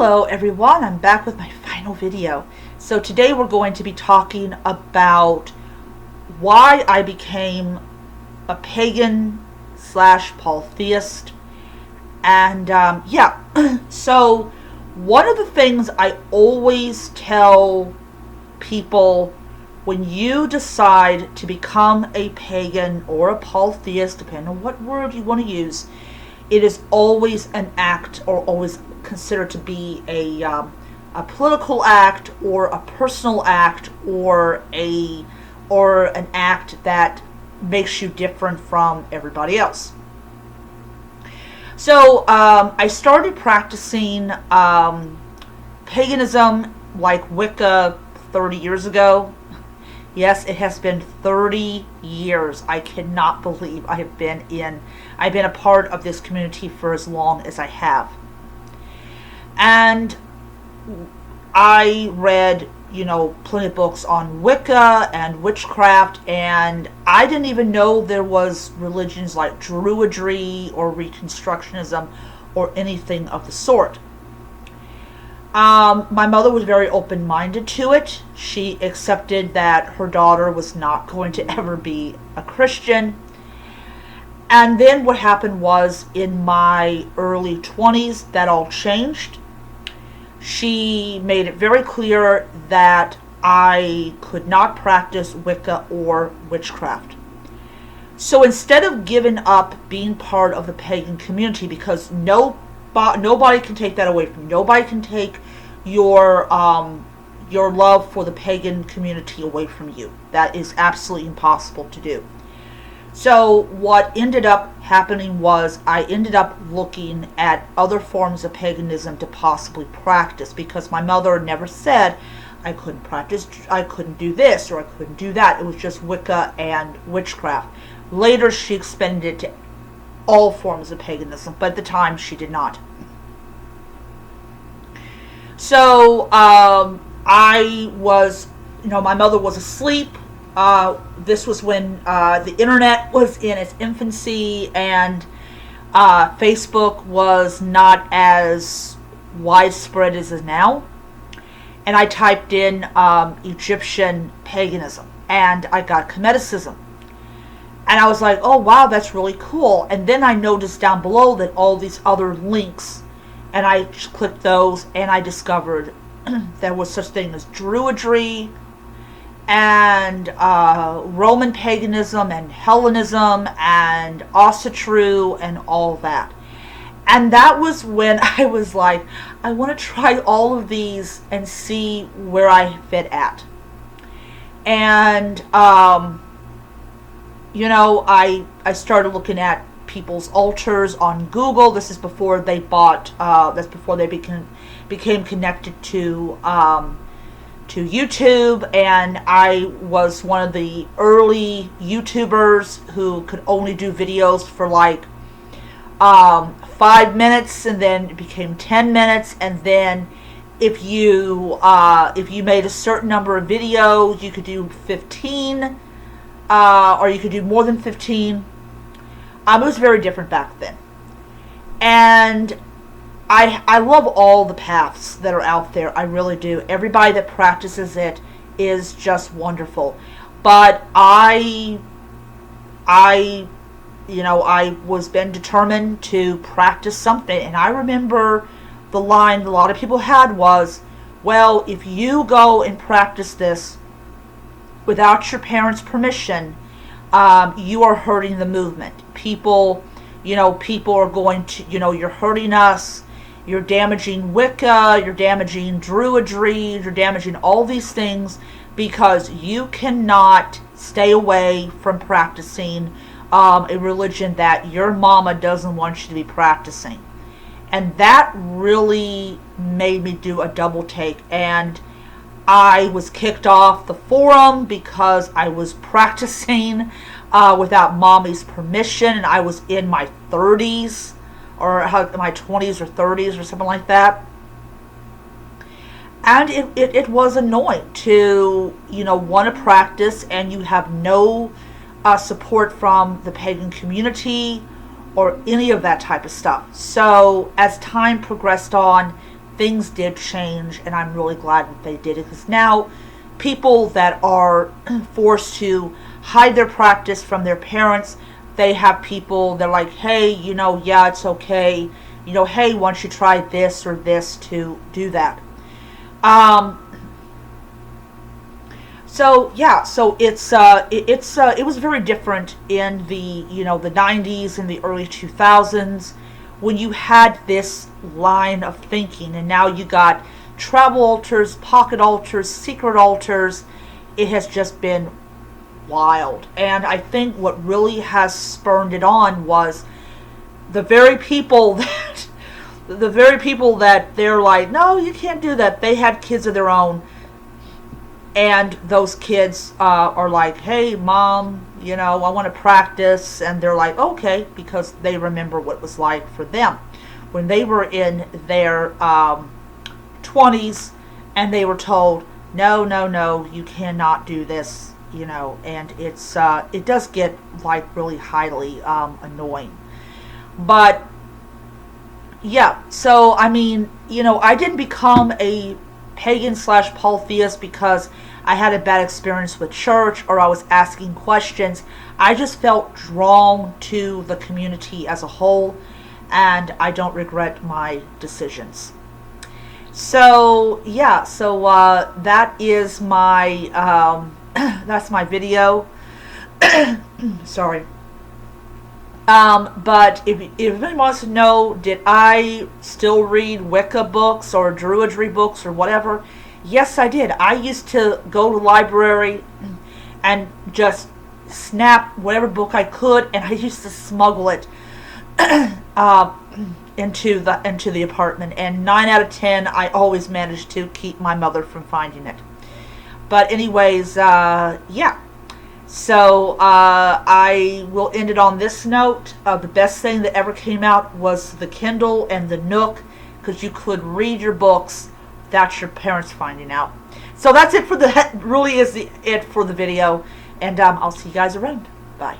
Hello everyone, I'm back with my final video. So today we're going to be talking about why I became a pagan slash polytheist. And so one of the things I always tell people when you decide to become a pagan or a polytheist, depending on what word you want to use, it is always an act, or always considered to be a political act, or a personal act, or an act that makes you different from everybody else. So I started practicing paganism, like Wicca, 30 years ago. Yes, it has been 30 years. I cannot believe I've been a part of this community for as long as I have. And I read, plenty of books on Wicca and witchcraft, and I didn't even know there was religions like Druidry or Reconstructionism or anything of the sort. My mother was very open-minded to it. She accepted that her daughter was not going to ever be a Christian. And then what happened was, in my early 20s, that all changed. She made it very clear that I could not practice Wicca or witchcraft. So instead of giving up being part of the pagan community, because nobody can take that away from you. Nobody can take your love for the pagan community away from you. That is absolutely impossible to do. So what ended up happening was I ended up looking at other forms of paganism to possibly practice, because my mother never said I couldn't practice, I couldn't do this, or I couldn't do that. It was just Wicca and witchcraft. Later she expanded it to all forms of paganism, but at the time she did not. So I was, my mother was asleep. This was when the internet was in its infancy, and Facebook was not as widespread as it is now. And I typed in Egyptian paganism, and I got Cometicism. And I was like, oh wow, that's really cool. And then I noticed down below that all these other links, and I clicked those, and I discovered there was such thing as Druidry, and Roman paganism, and Hellenism, and Ossetru, and all that. And that was when I was like, I want to try all of these and see where I fit at. And I started looking at people's altars on Google. This is before they became connected to YouTube, and I was one of the early YouTubers who could only do videos for like 5 minutes, and then it became 10 minutes, and then if you made a certain number of videos, you could do 15, or you could do more than 15. It was very different back then. And I love all the paths that are out there. I really do. Everybody that practices it is just wonderful. But I was been determined to practice something. And I remember the line a lot of people had was, well, if you go and practice this without your parents' permission, you are hurting the movement. People are going to, you're hurting us. You're damaging Wicca, you're damaging Druidry, you're damaging all these things because you cannot stay away from practicing a religion that your mama doesn't want you to be practicing. And that really made me do a double take. And I was kicked off the forum because I was practicing without mommy's permission, and I was in my 30s. Or my 20s or 30s or something like that. And it was annoying to, want to practice, and you have no support from the pagan community or any of that type of stuff. So as time progressed on, things did change, and I'm really glad that they did it, because now people that are forced to hide their practice from their parents, they have people, they're like, hey, yeah, it's okay, hey, why don't you try this or this to do that. So yeah, so it was very different in the the 90s and the early 2000s, when you had this line of thinking, and now you got travel altars, pocket altars, secret altars. It has just been wild. And I think what really has spurned it on was the very people that they're like, no, you can't do that. They had kids of their own, and those kids are like, hey, mom, I want to practice, and they're like, okay, because they remember what it was like for them when they were in their 20s, and they were told, no, you cannot do this, and it does get like really highly annoying. But yeah, so I mean, I didn't become a pagan / polytheist because I had a bad experience with church or I was asking questions. I just felt drawn to the community as a whole, and I don't regret my decisions. So yeah, so that is my that's my video. Sorry. But if anyone wants to know, did I still read Wicca books or Druidry books or whatever? Yes, I did. I used to go to the library and just snap whatever book I could, and I used to smuggle it into the apartment. And 9 out of 10, I always managed to keep my mother from finding it. But anyways, yeah. So I will end it on this note. The best thing that ever came out was the Kindle and the Nook, because you could read your books without your parents finding out. So that's it for it for the video, and I'll see you guys around. Bye.